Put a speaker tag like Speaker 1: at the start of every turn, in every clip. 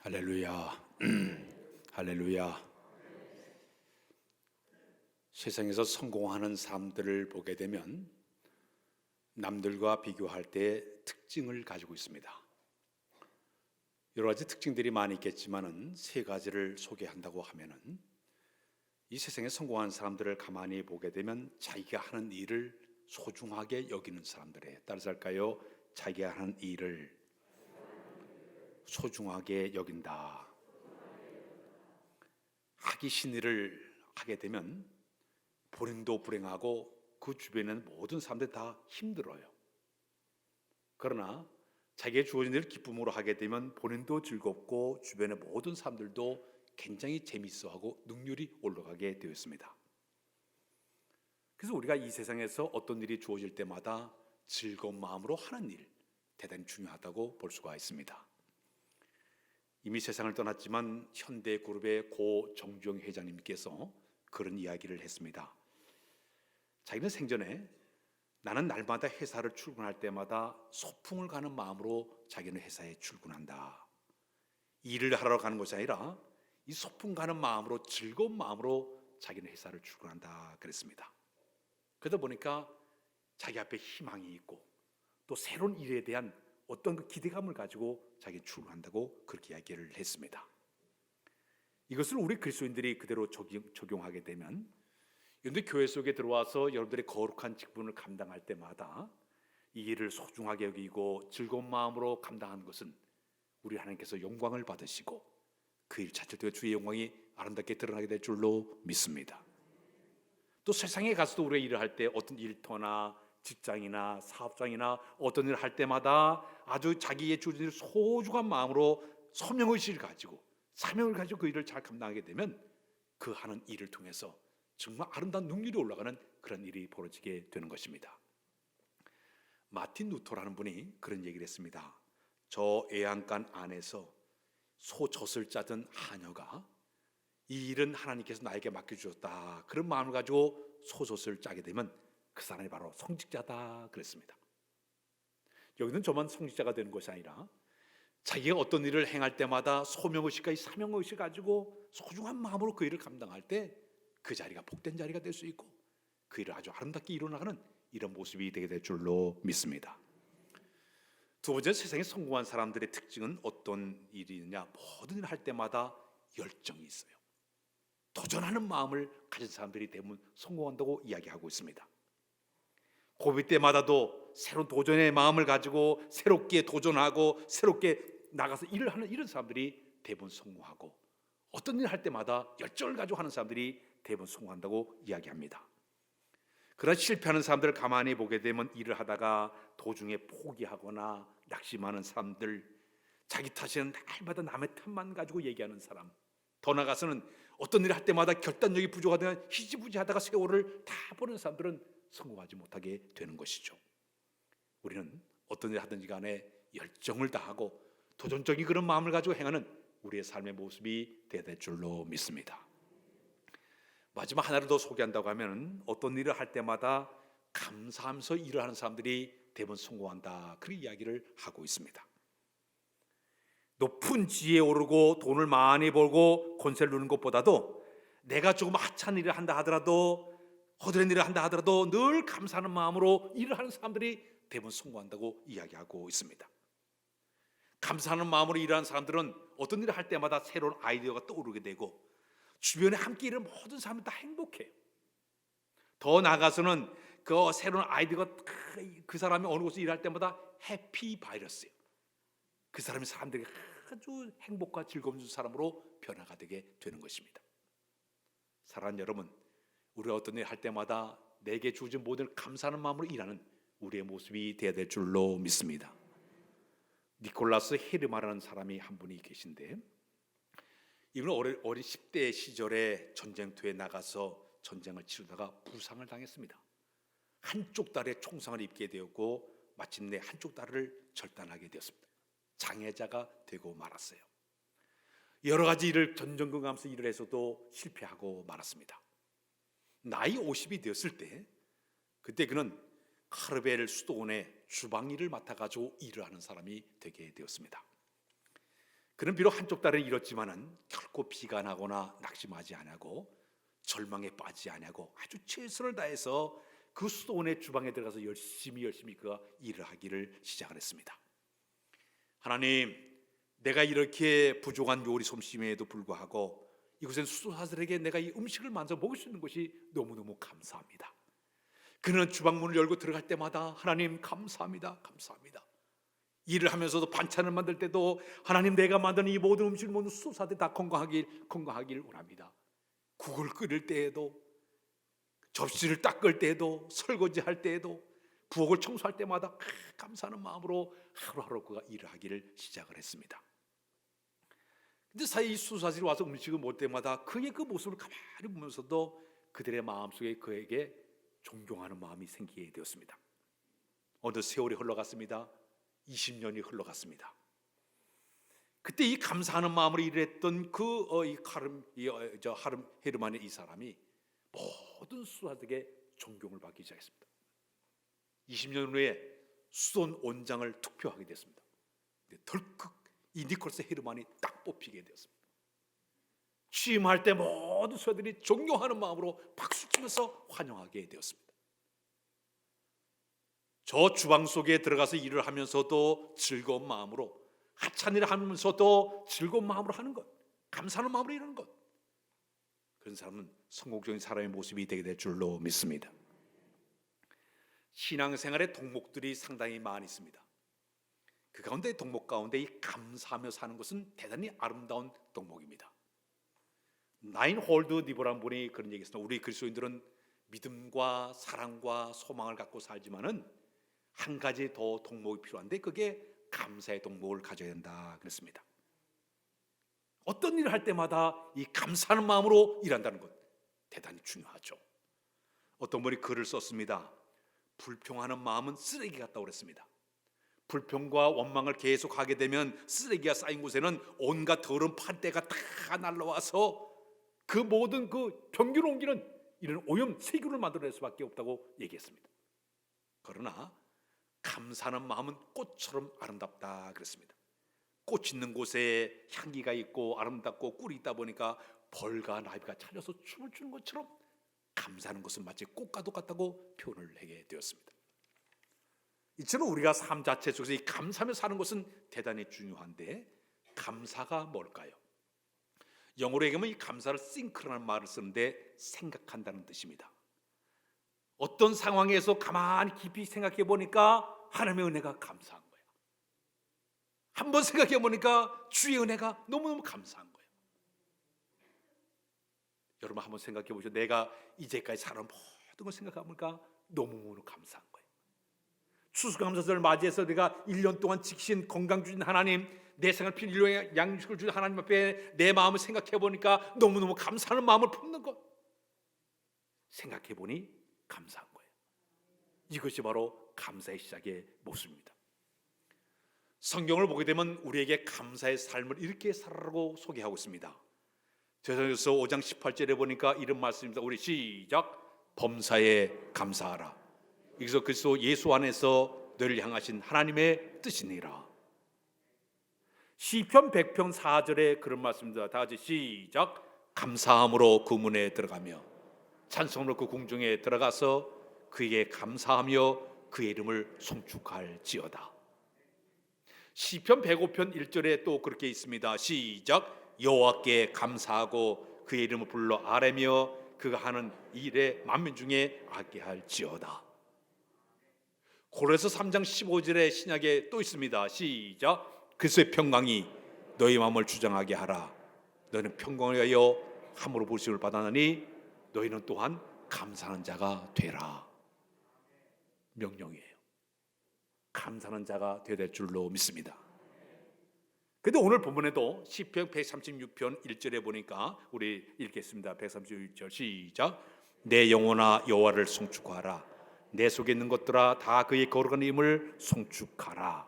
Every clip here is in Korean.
Speaker 1: 할렐루야. 할렐루야. 세상에서 성공하는 사람들을 보게 되면 남들과 비교할 때 특징을 가지고 있습니다. 여러 가지 특징들이 많이 있겠지만은 세 가지를 소개한다고 하면은 이 세상에 성공한 사람들을 가만히 보게 되면 자기가 하는 일을 소중하게 여기는 사람들에 따라서 할까요? 자기가 하는 일을 소중하게 여긴다. 하기 싫은 하게 되면 본인도 불행하고 그 주변에 있는 모든 사람들이 다 힘들어요. 그러나 자기의 주어진 일을 기쁨으로 하게 되면 본인도 즐겁고 주변의 모든 사람들도 굉장히 재미있어하고 능률이 올라가게 되었습니다. 그래서 우리가 이 세상에서 어떤 일이 주어질 때마다 즐거운 마음으로 하는 일, 대단히 중요하다고 볼 수가 있습니다. 이미 세상을 떠났지만 현대그룹의 고 정주영 회장님께서 그런 이야기를 했습니다. 자기는 생전에 나는 날마다 회사를 출근할 때마다 소풍을 가는 마음으로 자기는 회사에 출근한다. 일을 하러 가는 것이 아니라 이 소풍 가는 마음으로, 즐거운 마음으로 자기는 회사를 출근한다 그랬습니다. 그러다 보니까 자기 앞에 희망이 있고 또 새로운 일에 대한 어떤 그 기대감을 가지고 자기는 출근한다고 그렇게 이야기를 했습니다. 이것을 우리 그리스도인들이 그대로 적용하게 되면 여러분들 교회 속에 들어와서 여러분들의 거룩한 직분을 감당할 때마다 이 일을 소중하게 여기고 즐거운 마음으로 감당하는 것은 우리 하나님께서 영광을 받으시고 그 일 자체도 주의 영광이 아름답게 드러나게 될 줄로 믿습니다. 또 세상에 가서도 우리가 일을 할 때 어떤 일터나 직장이나 사업장이나 어떤 일을 할 때마다 아주 자기의 주어진 소중한 마음으로 소명의식을 가지고 사명을 가지고 그 일을 잘 감당하게 되면 그 하는 일을 통해서 정말 아름다운 능률이 올라가는 그런 일이 벌어지게 되는 것입니다. 마틴 루터라는 분이 그런 얘기를 했습니다. 저 애양간 안에서 소젖을 짜던 하녀가 이 일은 하나님께서 나에게 맡겨주셨다, 그런 마음을 가지고 소젖을 짜게 되면 그 사람이 바로 성직자다 그랬습니다. 여기는 저만 성직자가 되는 것이 아니라 자기가 어떤 일을 행할 때마다 소명의식과 사명의식을 가지고 소중한 마음으로 그 일을 감당할 때 그 자리가 복된 자리가 될 수 있고 그 일을 아주 아름답게 이뤄나가는 이런 모습이 되게 될 줄로 믿습니다. 두 번째, 세상에 성공한 사람들의 특징은 어떤 일이냐? 모든 일을 할 때마다 열정이 있어요. 도전하는 마음을 가진 사람들이 대부분 성공한다고 이야기하고 있습니다. 고비 때마다도 새로운 도전의 마음을 가지고 새롭게 도전하고 새롭게 나가서 일을 하는 이런 사람들이 대부분 성공하고, 어떤 일을 할 때마다 열정을 가지고 하는 사람들이 대부분 성공한다고 이야기합니다. 그러나 실패하는 사람들을 가만히 보게 되면 일을 하다가 도중에 포기하거나 낙심하는 사람들, 자기 탓에는 날마다 남의 탓만 가지고 얘기하는 사람, 더 나아가서는 어떤 일을 할 때마다 결단력이 부족하다가 희지부지하다가 세월을 다 보내는 사람들은 성공하지 못하게 되는 것이죠. 우리는 어떤 일을 하든지 간에 열정을 다하고 도전적인 그런 마음을 가지고 행하는 우리의 삶의 모습이 되어야 될 줄로 믿습니다. 마지막 하나를 더 소개한다고 하면 어떤 일을 할 때마다 감사하면서 일을 하는 사람들이 대부분 성공한다, 그런 이야기를 하고 있습니다. 높은 지위에 오르고 돈을 많이 벌고 권세를 누리는 것보다도 내가 조금 하찮은 일을 한다 하더라도, 허드렛 일을 한다 하더라도 늘 감사하는 마음으로 일을 하는 사람들이 대부분 성공한다고 이야기하고 있습니다. 감사하는 마음으로 일하는 사람들은 어떤 일을 할 때마다 새로운 아이디어가 떠오르게 되고 주변에 함께 일하는 모든 사람이 다 행복해요. 더 나아가서는 그 새로운 아이디어가 그 사람이 어느 곳에 일할 때마다 해피 바이러스예요. 그 사람이 사람들에게 아주 행복과 즐거운 사람으로 변화가 되게 되는 것입니다. 사랑하는 여러분, 우리가 어떤 일 할 때마다 내게 주어진 모든 감사하는 마음으로 일하는 우리의 모습이 되어야 될 줄로 믿습니다. 니콜라스 헤르마라는 사람이 한 분이 계신데, 이분은 어린 10대 시절에 전쟁터에 나가서 전쟁을 치르다가 부상을 당했습니다. 한쪽 다리에 총상을 입게 되었고 마침내 한쪽 다리를 절단하게 되었습니다. 장애자가 되고 말았어요. 여러 가지 일을 전전긍긍하면서 일을 해서도 실패하고 말았습니다. 나이 50이 되었을 때, 그때 그는 카르벨 수도원의 주방 일을 맡아가지고 일을 하는 사람이 되게 되었습니다. 그는 비록 한쪽 다리를 잃었지만은 결코 비관하거나 낙심하지 아니하고 절망에 빠지지 아니하고 아주 최선을 다해서 그 수도원의 주방에 들어가서 열심히 그가 일을 하기를 시작을 했습니다. 하나님, 내가 이렇게 부족한 요리 솜씨임에도 불구하고 이곳엔 수도사들에게 내가 이 음식을 만들어 먹을 수 있는 것이 너무너무 감사합니다. 그는 주방문을 열고 들어갈 때마다 하나님 감사합니다, 감사합니다. 일을 하면서도 반찬을 만들 때도 하나님, 내가 만든 이 모든 음식을 먹는 수도사들이 다 건강하길 원합니다. 국을 끓일 때에도, 접시를 닦을 때에도, 설거지할 때에도, 부엌을 청소할 때마다 감사하는 마음으로 하루하루 그가 일을 하기를 시작을 했습니다. 근데 사이 수사들이 와서 음식을 먹을 때마다 그의 그 모습을 가만히 보면서도 그들의 마음속에 그에게 존경하는 마음이 생기게 되었습니다. 어느 세월이 흘러갔습니다. 20년이 흘러갔습니다. 그때 이 감사하는 마음으로 일했던 하름 헤르만의 이 사람이 모든 수사들에게 존경을 받기 시작했습니다. 20년 후에 수도원 원장을 투표하게 됐습니다. 근데 덜컥 이 니콜스 헤르만이 딱 뽑히게 되었습니다. 취임할 때 모든 수사들이 존경하는 마음으로 박수치면서 환영하게 되었습니다. 저 주방 속에 들어가서 일을 하면서도 즐거운 마음으로, 하찮은 일을 하면서도 즐거운 마음으로 하는 것, 감사하는 마음으로 일하는 것, 그런 사람은 성공적인 사람의 모습이 되게 될 줄로 믿습니다. 신앙생활의 덕목들이 상당히 많이 있습니다. 그 가운데 덕목 가운데 이 감사하며 사는 것은 대단히 아름다운 덕목입니다. 나인 홀드 니버라는 분이 그런 얘기했습니다. 우리 그리스도인들은 믿음과 사랑과 소망을 갖고 살지만은 한 가지 더 덕목이 필요한데 그게 감사의 덕목을 가져야 된다 그랬습니다. 어떤 일을 할 때마다 이 감사하는 마음으로 일한다는 것 대단히 중요하죠. 어떤 분이 글을 썼습니다. 불평하는 마음은 쓰레기 같다고 그랬습니다. 불평과 원망을 계속 하게 되면 쓰레기가 쌓인 곳에는 온갖 더러운 판때가 다 날라와서 그 모든 그 경기를 옮기는 이런 오염 세균을 만들어낼 수밖에 없다고 얘기했습니다. 그러나 감사하는 마음은 꽃처럼 아름답다 그랬습니다. 꽃 있는 곳에 향기가 있고 아름답고 꿀이 있다 보니까 벌과 나비가 찾아서 춤을 추는 것처럼 감사하는 것은 마치 꽃과 똑같다고 표현을 하게 되었습니다. 이처럼 우리가 삶 자체 속에서 이 감사하며 사는 것은 대단히 중요한데 감사가 뭘까요? 영어로 얘기하면 이 감사를 think라는 말을 쓰는데 생각한다는 뜻입니다. 어떤 상황에서 가만히 깊이 생각해 보니까 하나님의 은혜가 감사한 거예요. 한번 생각해 보니까 주의 은혜가 너무너무 감사한 거예요. 여러분 한번 생각해 보시죠. 내가 이제까지 살아온 모든 걸 생각해 보니까 너무너무 감사한 거예요. 추수감사절을 맞이해서 내가 1년 동안 지키신 건강 주신 하나님, 내 생활 필요한 양식을 주신 하나님 앞에 내 마음을 생각해 보니까 너무너무 감사하는 마음을 품는 것, 생각해 보니 감사한 거예요. 이것이 바로 감사의 시작의 모습입니다. 성경을 보게 되면 우리에게 감사의 삶을 이렇게 살아라고 소개하고 있습니다. 제사전서 5장 18절에 보니까 이런 말씀입니다. 우리 시작. 범사에 감사하라. 여기서 그리스도 예수 안에서 너를 향하신 하나님의 뜻이니라. 시편 100편 4절에 그런 말씀입니다. 다 같이 시작. 감사함으로 그 문에 들어가며 찬송으로 그 궁중에 들어가서 그에게 감사하며 그의 이름을 송축할지어다. 시편 105편 1절에 또 그렇게 있습니다. 시작. 여호와께 감사하고 그의 이름을 불러 아뢰며 그가 하는 일에 만민 중에 악게 할지어다. 고린도서 3장 15절에 신약에 또 있습니다. 시작. 그리스도의 평강이 너희 마음을 주장하게 하라. 너희는 평강을 위하여 함으로 부르심을 받았나니 너희는 또한 감사하는 자가 되라. 명령이에요. 감사하는 자가 되어야 될 줄로 믿습니다. 그런데 오늘 본문에도 시편 136편 1절에 보니까 우리 읽겠습니다. 136절 시작. 내 영혼아 여호와를 송축하라. 내 속에 있는 것들아 다 그의 거룩한 이름을 송축하라.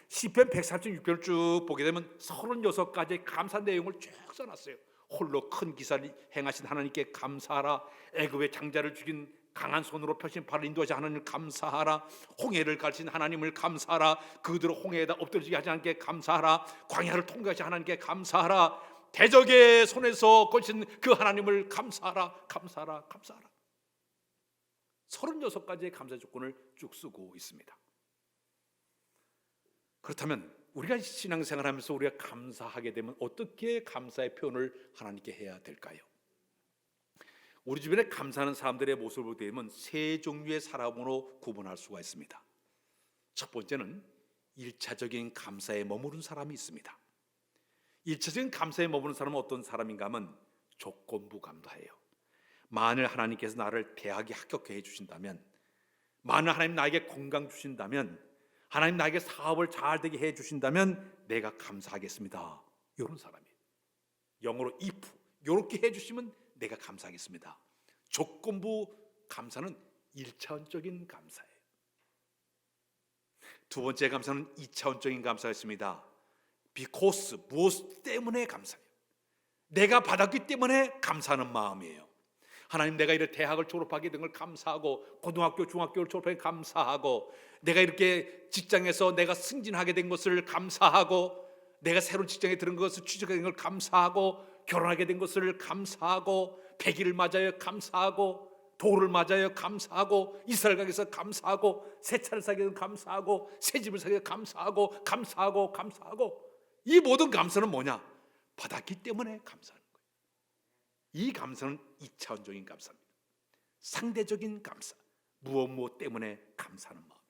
Speaker 1: 시편 136편을 쭉 보게 되면 36가지의 감사 내용을 쭉 써놨어요. 홀로 큰 기사를 행하신 하나님께 감사하라. 애굽의 장자를 죽인 강한 손으로 펴신 발을 인도하지 하나님을 감사하라. 홍해를 가르친 하나님을 감사하라. 그들을 홍해에다 엎드러지게 하지 않게 감사하라. 광야를 통과하지 하나님께 감사하라. 대적의 손에서 거신 그 하나님을 감사하라. 감사하라. 감사하라. 36가지의 감사 조건을 쭉 쓰고 있습니다. 그렇다면 우리가 신앙생활하면서 우리가 감사하게 되면 어떻게 감사의 표현을 하나님께 해야 될까요? 우리 주변에 감사하는 사람들의 모습을 보게 되면 세 종류의 사람으로 구분할 수가 있습니다. 첫 번째는 1차적인 감사에 머무른 사람이 있습니다. 1차적인 감사에 머무는 사람은 어떤 사람인가 하면 조건부 감사예요. 만일 하나님께서 나를 대학에 합격해 주신다면, 만일 하나님 나에게 건강 주신다면, 하나님 나에게 사업을 잘 되게 해 주신다면 내가 감사하겠습니다. 이런 사람이에요. 영어로 if, 이렇게 해 주시면 내가 감사하겠습니다. 조건부 감사는 1차원적인 감사예요. 두 번째 감사는 2차원적인 감사가 있습니다. because, 무엇 때문에 감사해요. 내가 받았기 때문에 감사하는 마음이에요. 하나님, 내가 이렇게 대학을 졸업하게 된 걸 감사하고, 고등학교, 중학교를 졸업하게 감사하고, 내가 이렇게 직장에서 내가 승진하게 된 것을 감사하고, 내가 새로운 직장에 들은 것을 취직하게 된 걸 감사하고, 결혼하게 된 것을 감사하고, 100일을 맞아요 감사하고, 도를 맞아요 감사하고, 이스라엘 가게 해서 감사하고, 새 차를 사게 돼서 감사하고, 새 집을 사게 돼서 감사하고, 감사하고, 감사하고. 이 모든 감사는 뭐냐? 받았기 때문에 감사하는 거예요. 이 감사는 2차원적인 감사입니다. 상대적인 감사, 무엇 때문에 감사하는 마음이에요.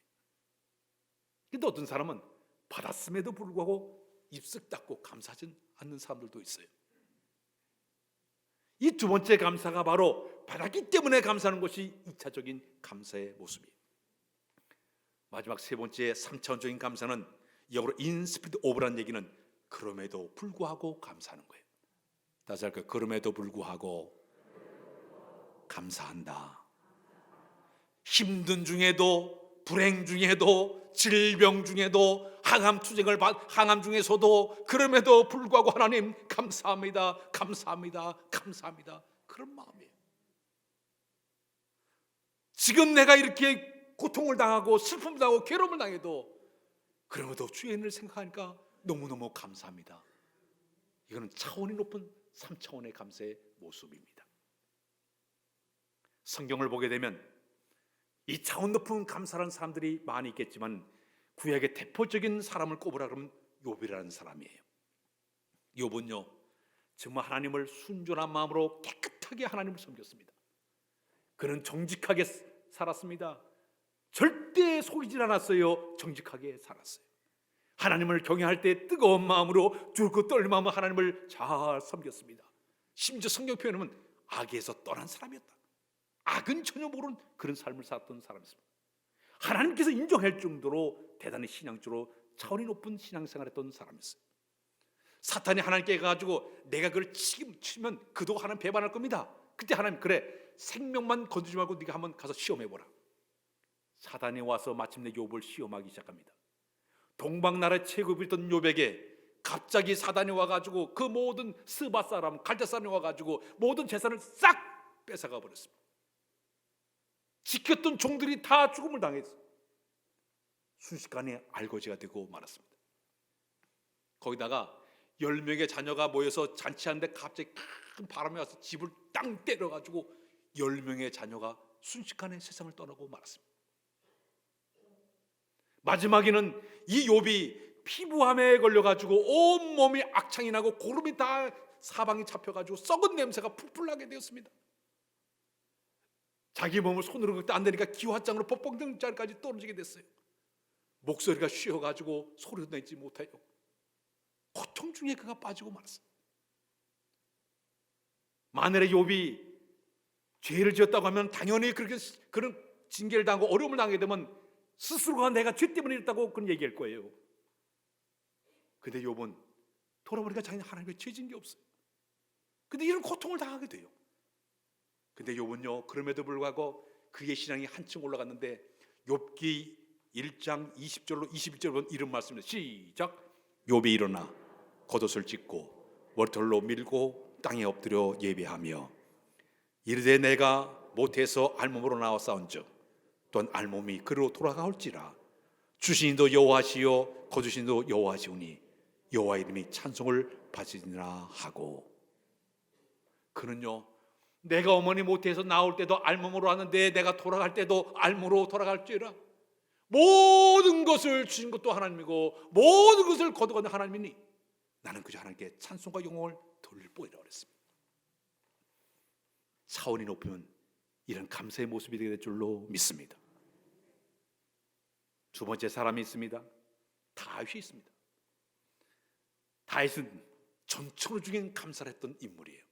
Speaker 1: 근데 어떤 사람은 받았음에도 불구하고 입쓱 닦고 감사하지 않는 사람들도 있어요. 이 두 번째 감사가 바로 받았기 때문에 감사하는 것이 2차적인 감사의 모습이에요. 마지막 세 번째 3차원적인 감사는 영어로 in spite of라는 얘기는 그럼에도 불구하고 감사하는 거예요. 다시 할까요? 그럼에도 불구하고 감사한다. 힘든 중에도, 불행 중에도, 질병 중에도, 항암 중에서도 그럼에도 불구하고 하나님 감사합니다, 감사합니다, 감사합니다. 그런 마음이에요. 지금 내가 이렇게 고통을 당하고 슬픔을 당하고 괴로움을 당해도 그럼에도 주의 은혜를 생각하니까 너무너무 감사합니다. 이거는 차원이 높은 3차원의 감사의 모습입니다. 성경을 보게 되면 이 차원 높은 감사라는 사람들이 많이 있겠지만 구약의 대표적인 사람을 꼽으라 그러면 욥이라는 사람이에요. 욥은요, 정말 하나님을 순전한 마음으로 깨끗하게 하나님을 섬겼습니다. 그는 정직하게 살았습니다. 절대 속이질 않았어요. 정직하게 살았어요. 하나님을 경외할 때 뜨거운 마음으로 줄고 떨린 마음으로 하나님을 잘 섬겼습니다. 심지어 성경 표현하면 악에서 떠난 사람이었다. 악은 전혀 모르는 그런 삶을 살았던 사람이었습니다. 하나님께서 인정할 정도로 대단히 신앙적으로 차원이 높은 신앙생활을 했던 사람이었어요. 사탄이 하나님께 가가지고 내가 그걸 치면 그도 하나님 배반할 겁니다. 그때 하나님, 그래 생명만 건드리지 말고 네가 한번 가서 시험해보라. 사단이 와서 마침내 욥을 시험하기 시작합니다. 동방나라의 최고였던 욥에게 갑자기 사단이 와가지고 그 모든 스바 사람, 갈대 사람이 와가지고 모든 재산을 싹 뺏어가 버렸습니다. 지켰던 종들이 다 죽음을 당했어요. 순식간에 알거지가 되고 말았습니다. 거기다가 10명의 자녀가 모여서 잔치하는데 갑자기 큰 바람이 와서 집을 땅 때려가지고 10명의 자녀가 순식간에 세상을 떠나고 말았습니다. 마지막에는 이 욥이 피부암에 걸려가지고 온몸이 악창이 나고 고름이 다 사방에 잡혀가지고 썩은 냄새가 풀풀 나게 되었습니다. 자기 몸을 손으로 긁다 안 되니까 기와장으로 뻑뻑등자리까지 떨어지게 됐어요. 목소리가 쉬어가지고 소리도 내지 못해요. 고통 중에 그가 빠지고 말았어요. 만일에 욥이 죄를 지었다고 하면 당연히 그런 징계를 당하고 어려움을 당하게 되면 스스로가 내가 죄 때문에 이랬다고 그런 얘기할 거예요. 근데 욥은 돌아보니까 자기는 하나님의 죄진 게 없어요. 근데 이런 고통을 당하게 돼요. 근데 욥은요, 그럼에도 불구하고 그의 신앙이 한층 올라갔는데 욥기 1장 20절로 21절 보면 이런 말씀입니다. 시작. 욥이 일어나 겉옷을 찢고 머리털로 밀고 땅에 엎드려 예배하며 이르되 내가 모태에서 알몸으로 나왔사온즉 또한 알몸이 그로 돌아가올지라. 주신 이도 여호와시요 거두신 이도 여호와시오니 여호와 이름이 찬송을 받으리라 하고. 그는요, 내가 어머니 모태에서 나올 때도 알몸으로 왔는데 내가 돌아갈 때도 알몸으로 돌아갈지라. 모든 것을 주신 것도 하나님이고 모든 것을 거두가는 하나님이니 나는 그저 하나님께 찬송과 영광을 돌릴 뿐이라고 그랬습니다. 차원이 높으면 이런 감사의 모습이 되게 될 줄로 믿습니다. 두 번째 사람이 있습니다. 다윗이 있습니다. 다윗은 전청을 죽인 감사를 했던 인물이에요.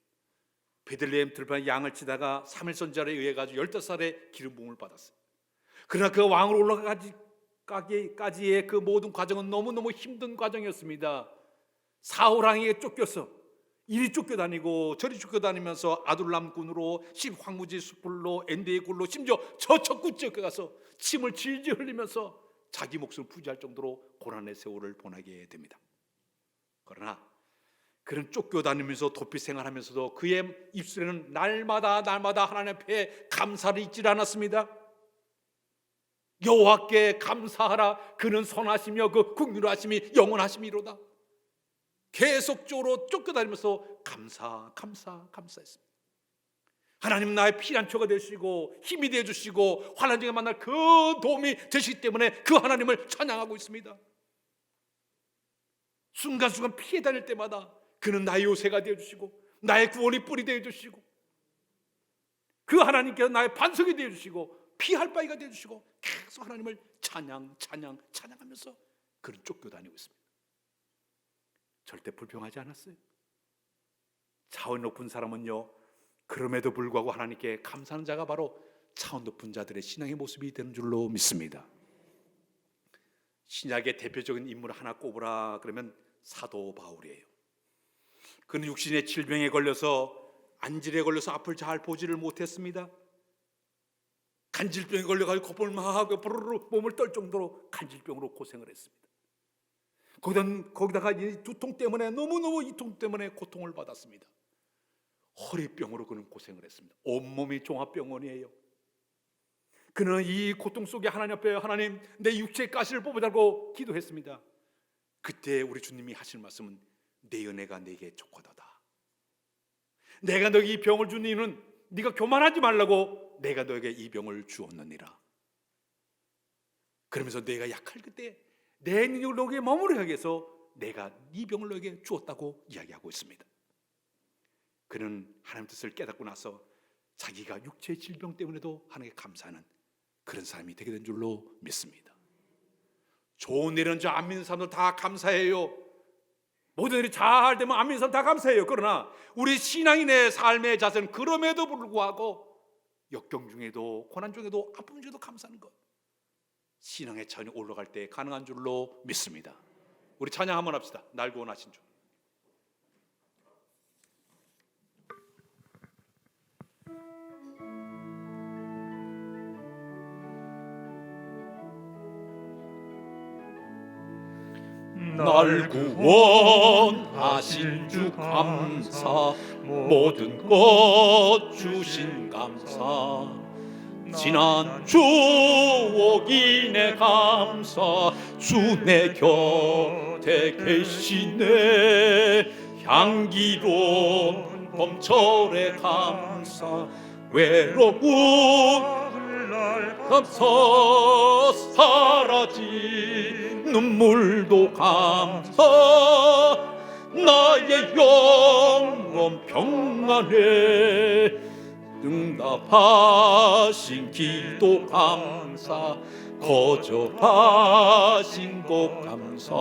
Speaker 1: 베들레헴 들판에 양을 치다가 3일 선지자에 의해 가지고 15살에 기름 부음을 받았어요. 그러나 그 왕으로 올라가기까지의 그 모든 과정은 너무너무 힘든 과정이었습니다. 사울 왕에게 쫓겨서 이리 쫓겨다니고 저리 쫓겨다니면서 아둘람군으로 황무지 숲불로 엔데의 굴로 심지어 저척구 쫓겨가서 침을 질질 흘리면서 자기 목숨을 부지할 정도로 고난의 세월을 보내게 됩니다. 그러나 그는 쫓겨다니면서 도피 생활하면서도 그의 입술에는 날마다 하나님 앞에 감사를 잊지 않았습니다. 여호와께 감사하라. 그는 선하시며 그 긍휼하심이 영원하심이로다. 계속적으로 쫓겨다니면서 감사했습니다. 하나님 나의 피난처가 되시고 힘이 되어주시고 환난 중에 만날 그 도움이 되시기 때문에 그 하나님을 찬양하고 있습니다. 순간순간 피해 다닐 때마다 그는 나의 요새가 되어주시고 나의 구원의 뿔이 되어주시고 그 하나님께서 나의 반석이 되어주시고 피할 바위가 되어주시고 계속 하나님을 찬양하면서 그는 쫓겨다니고 있습니다. 절대 불평하지 않았어요. 차원 높은 사람은요, 그럼에도 불구하고 하나님께 감사하는 자가 바로 차원 높은 자들의 신앙의 모습이 되는 줄로 믿습니다. 신약의 대표적인 인물 하나 꼽으라 그러면 사도 바울이에요. 그는 육신의 질병에 걸려서 안질에 걸려서 앞을 잘 보지를 못했습니다. 간질병에 걸려가지고 콧볼을 막 부르르 몸을 떨 정도로 간질병으로 고생을 했습니다. 거기다가 이 두통 때문에 너무너무 이 통 때문에 고통을 받았습니다. 허리병으로 그는 고생을 했습니다. 온몸이 종합병원이에요. 그는 이 고통 속에 하나님 앞에 하나님 내 육체의 가시를 뽑아달라고 기도했습니다. 그때 우리 주님이 하실 말씀은 내 은혜가 내게 족하도다. 내가 너에게 이 병을 준 이유는 네가 교만하지 말라고 내가 너에게 이 병을 주었느니라. 그러면서 내가 약할 그때 내 능력을 너에게 머무르게 하기 위해서 내가 이 병을 너에게 주었다고 이야기하고 있습니다. 그는 하나님 뜻을 깨닫고 나서 자기가 육체의 질병 때문에도 하나님께 감사하는 그런 사람이 되게 된 줄로 믿습니다. 좋은 일은 저 안 믿는 사람들 다 감사해요. 모든 일이 잘 되면 안 믿는 사람 다 감사해요. 그러나 우리 신앙인의 삶의 자세는 그럼에도 불구하고 역경 중에도 고난 중에도 아픔 중에도 감사하는 것, 신앙의 차원이 올라갈 때 가능한 줄로 믿습니다. 우리 찬양 한번 합시다. 날 구원하신 주.
Speaker 2: 날 구원하신 주 감사, 모든 것 주신 감사, 지난 추억이 내 감사, 주 내 곁에 계시네. 향기로운 봄철의 감사, 외로운 감사, 사라진 눈물도 감사, 나의 영혼 평안에 응답하신 기도 감사, 거절하신 것 감사,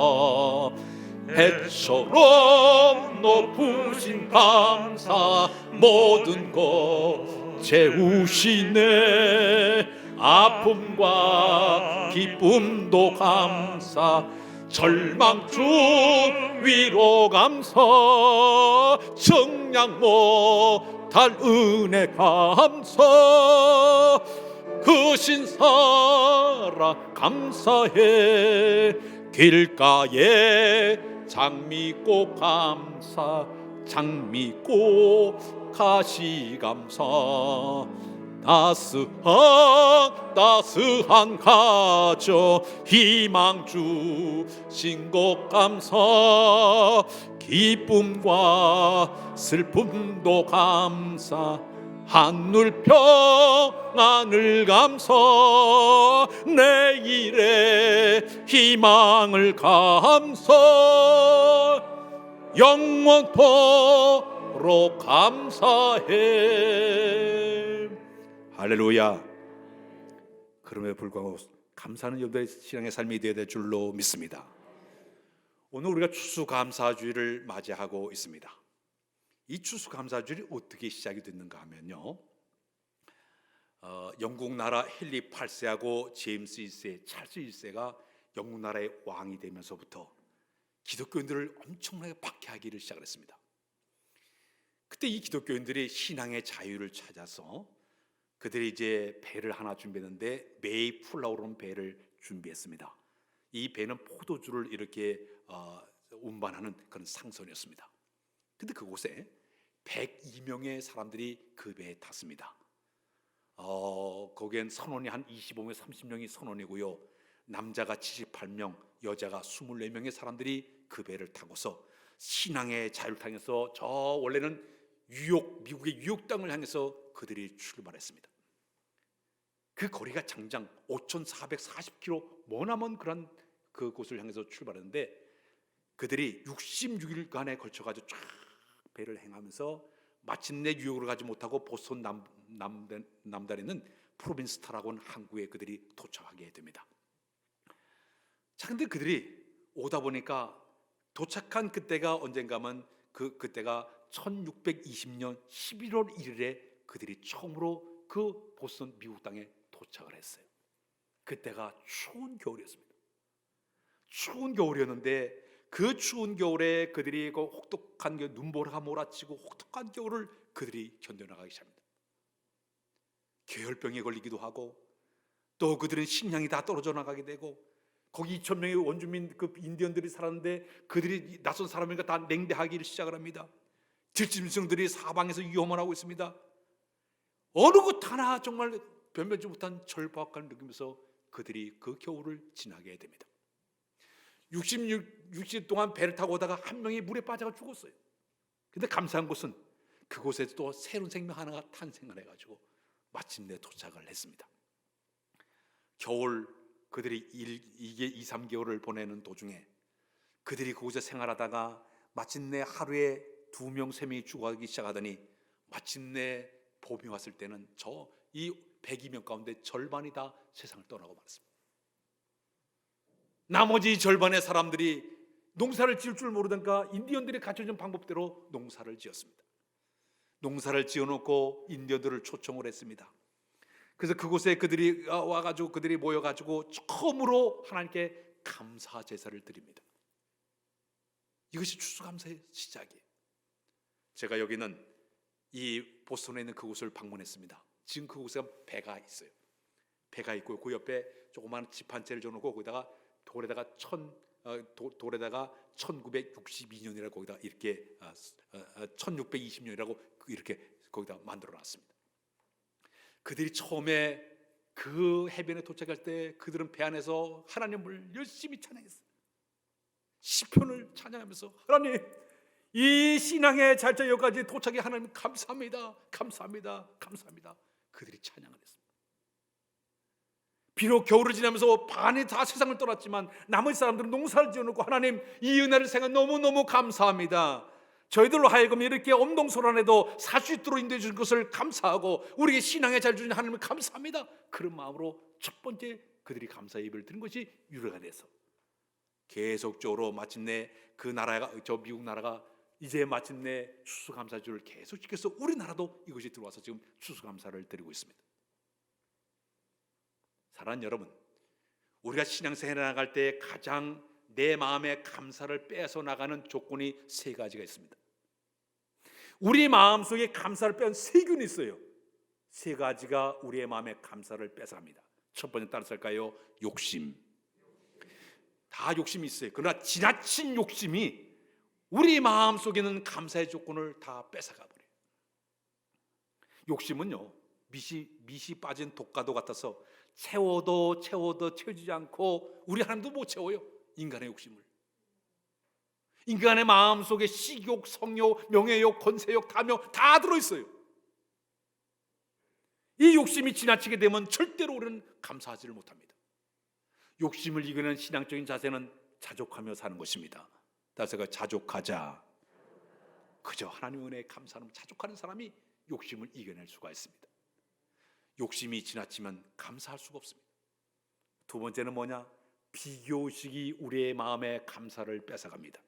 Speaker 2: 해처럼 높으신 감사, 모든 것 채우시네. 아픔과 기쁨도 감사, 절망 중 위로 감사, 정량 못할 은혜 감사, 그 신사랑 감사해. 길가에 장미꽃 감사, 장미꽃 가시 감사, 따스한 가정 희망 주신 것 감사 기쁨과 슬픔도 감사 하늘 평안을 감사 내일의 희망을 감사 영원토록 감사해.
Speaker 1: 할렐루야. 그럼에도 불구하고 감사는 여러분의 신앙의 삶이 되어야 될 줄로 믿습니다. 오늘 우리가 추수감사주일을 맞이하고 있습니다. 이 추수감사주일이 어떻게 시작이 됐는가 하면요, 영국 나라 헨리 8세하고 제임스 1세, 찰스 1세가 영국 나라의 왕이 되면서부터 기독교인들을 엄청나게 박해하기를 시작을 했습니다. 그때 이 기독교인들이 신앙의 자유를 찾아서 그들이 이제 배를 하나 준비했는데 메이플라워라는 배를 준비했습니다. 이 배는 포도주를 이렇게 운반하는 그런 상선이었습니다. 근데 그곳에 102명의 사람들이 그 배에 탔습니다. 거기엔 선원이 한 25명, 30명이 선원이고요. 남자가 78명, 여자가 24명의 사람들이 그 배를 타고서 신앙의 자유를 향해서 저 원래는 미국의 뉴욕 땅을 향해서 그들이 출발했습니다. 그 거리가 장장 5,440km 머나먼 그런 그곳을 향해서 출발했는데 그들이 66일간에 걸쳐가지고 쫙 배를 행하면서 마침내 뉴욕으로 가지 못하고 보스턴 남단에 있는 프로빈스타라고 하는 항구에 그들이 도착하게 됩니다. 자, 근데 그들이 오다 보니까 도착한 그때가 언젠가면 그때가 1620년 11월 1일에 그들이 처음으로 그 보스턴 미국 땅에 도착을 했어요. 그때가 추운 겨울이었습니다. 추운 겨울이었는데 그 추운 겨울에 그들이 그 혹독한 눈보라가 몰아치고 혹독한 겨울을 그들이 견뎌나가기 시작합니다. 계열병에 걸리기도 하고 또 그들은 식량이 다 떨어져 나가게 되고 거기 2,000명의 원주민 그 인디언들이 살았는데 그들이 낯선 사람이니까 다 냉대하기를 시작을 합니다. 들짐승들이 사방에서 위험을 하고 있습니다. 어느 것 하나 정말 변변치 못한 절박감을 느끼면서 그들이 그 겨울을 지나게 됩니다. 60일 동안 배를 타고 오다가 한 명이 물에 빠져가 죽었어요. 근데 감사한 것은 그곳에 또 새로운 생명 하나가 탄생을 해가지고 마침내 도착을 했습니다. 겨울 그들이 이게 2, 3개월을 보내는 도중에 그들이 그곳에 생활하다가 마침내 하루에 2명, 3명이 죽어가기 시작하더니 마침내 봄이 왔을 때는 이 102명 가운데 절반이 다 세상을 떠나고 말았습니다. 나머지 절반의 사람들이 농사를 지을 줄 모르다가 인디언들이 가르쳐준 방법대로 농사를 지었습니다. 농사를 지어놓고 인디언들을 초청을 했습니다. 그래서 그곳에 그들이 와가지고 그들이 모여가지고 처음으로 하나님께 감사 제사를 드립니다. 이것이 추수감사의 시작이에요. 제가 여기는 이 보스턴에 있는 그곳을 방문했습니다. 지금 그곳에 배가 있어요. 배가 있고 그 옆에 조그마한 집 한 채를 줘놓고 거기다가 돌에다가 1962년이라고 거기다 이렇게 1620년이라고 이렇게 거기다 만들어놨습니다. 그들이 처음에 그 해변에 도착할 때 그들은 배 안에서 하나님을 열심히 찬양했어요. 시편을 찬양하면서 하나님 이 신앙의 잘자 여기까지 도착해 하나님 감사합니다, 감사합니다, 감사합니다. 그들이 찬양을 했습니다. 비록 겨울을 지나면서 반이 다 세상을 떠났지만 나머지 사람들은 농사를 지어놓고 하나님 이 은혜를 생각 너무너무 감사합니다. 저희들로 하여금 이렇게 엄동소란해도 살 수 있도록 인도해 주신 것을 감사하고 우리에게 신앙의 잘 주신 하나님을 감사합니다. 그런 마음으로 첫 번째 그들이 감사 예배를 드린 것이 유래가 돼서 계속적으로 마침내 그 나라가 저 미국 나라가 이제 마침내 추수감사주를 계속 지켜서 우리나라도 이것이 들어와서 지금 추수감사를 드리고 있습니다. 사랑하는 여러분, 우리가 신앙생활에 나갈 때 가장 내 마음에 감사를 빼앗아 나가는 조건이 3가지가 있습니다. 우리 마음속에 감사를 빼앗는 세균이 있어요. 3가지가 우리의 마음에 감사를 뺏어갑니다. 첫 번째 따라서 할까요? 욕심. 다 욕심이 있어요. 그러나 지나친 욕심이 우리 마음속에 있는 감사의 조건을 다 뺏어가 버려요. 욕심은요, 밑이 빠진 독가도 같아서 채워도 채워지지 않고 우리 하나님도 못 채워요. 인간의 욕심을. 인간의 마음속에 식욕, 성욕, 명예욕, 권세욕, 탐욕 다 들어있어요. 이 욕심이 지나치게 되면 절대로 우리는 감사하지를 못합니다. 욕심을 이기는 신앙적인 자세는 자족하며 사는 것입니다. 따라서 자족하자. 그저 하나님의 은혜에 감사하는 자족하는 사람이 욕심을 이겨낼 수가 있습니다. 욕심이 지나치면 감사할 수가 없습니다. 두 번째는 뭐냐? 비교의식이 우리의 마음에 감사를 뺏어갑니다.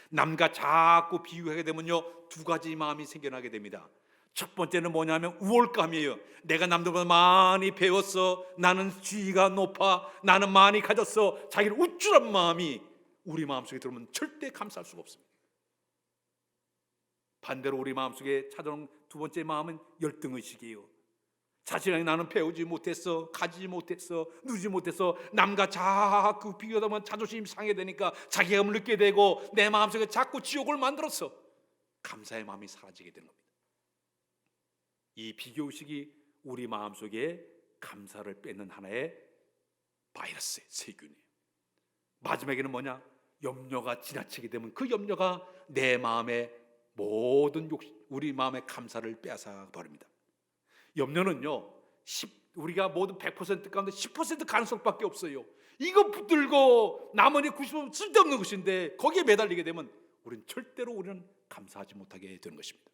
Speaker 1: 남과 자꾸 비교하게 되면요, 두 가지 마음이 생겨나게 됩니다. 첫 번째는 뭐냐면 우월감이에요. 내가 남들보다 많이 배웠어, 나는 지위가 높아, 나는 많이 가졌어, 자기를 우쭐한 마음이 우리 마음속에 들어오면 절대 감사할 수가 없습니다. 반대로 우리 마음속에 찾아오는 두 번째 마음은 열등의식이에요. 자신이 나는 배우지 못했어, 가지지 못했어, 누리지 못했어, 남과 자꾸 비교하다 보면 자존심이 상해되니까 자괴감을 느끼게 되고 내 마음속에 자꾸 지옥을 만들었어. 감사의 마음이 사라지게 되는 겁니다. 이 비교의식이 우리 마음속에 감사를 뺏는 하나의 바이러스의 세균이에요. 마지막에는 뭐냐? 염려가 지나치게 되면 그 염려가 내 마음의 모든 우리 마음의 감사를 빼앗아 버립니다. 염려는요, 우리가 모든 100% 가운데 10% 가능성밖에 없어요. 이거 붙들고 나머지 90% 쓸데없는 것인데 거기에 매달리게 되면 우리는 절대로 감사하지 못하게 되는 것입니다.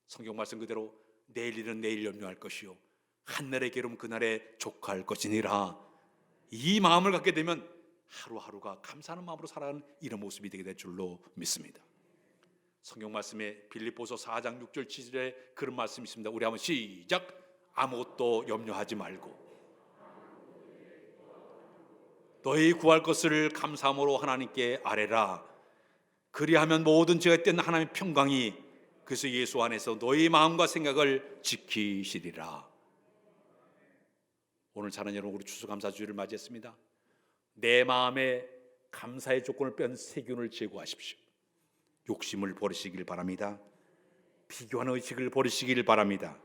Speaker 1: 성경 말씀 그대로 내일 일은 내일 염려할 것이요 한날의 괴로움 그날에 족할 것이니라. 이 마음을 갖게 되면 하루하루가 감사하는 마음으로 살아가는 이런 모습이 되게 될 줄로 믿습니다. 성경 말씀에 빌립보서 4장 6절 7절에 그런 말씀이 있습니다. 우리 한번 시작. 아무것도 염려하지 말고 너희 구할 것을 감사함으로 하나님께 아뢰라. 그리하면 모든 죄가 떼는 하나님의 평강이 그래서 예수 안에서 너희 마음과 생각을 지키시리라. 오늘 사랑하는 여러분, 우리 추수감사주일을 맞이했습니다. 내 마음에 감사의 조건을 뺀 세균을 제거하십시오. 욕심을 버리시길 바랍니다. 비교하는 의식을 버리시길 바랍니다.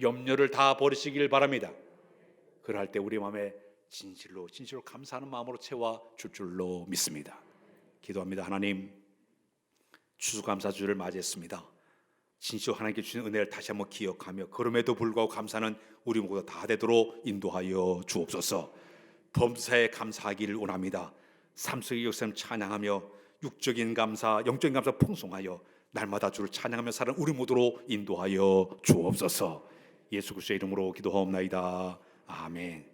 Speaker 1: 염려를 다 버리시길 바랍니다. 그럴 때 우리 마음에 진실로 감사하는 마음으로 채워줄 줄로 믿습니다. 기도합니다. 하나님, 추수감사주를 맞이했습니다. 진실로 하나님께 주신 은혜를 다시 한번 기억하며 그럼에도 불구하고 감사는 우리 모두 다 되도록 인도하여 주옵소서. 범사에 감사하기를 원합니다. 삶 속의 역사를 찬양하며 육적인 감사, 영적인 감사 풍성하여 날마다 주를 찬양하며 사는 우리 모두로 인도하여 주옵소서. 예수 그리스도의 이름으로 기도하옵나이다. 아멘.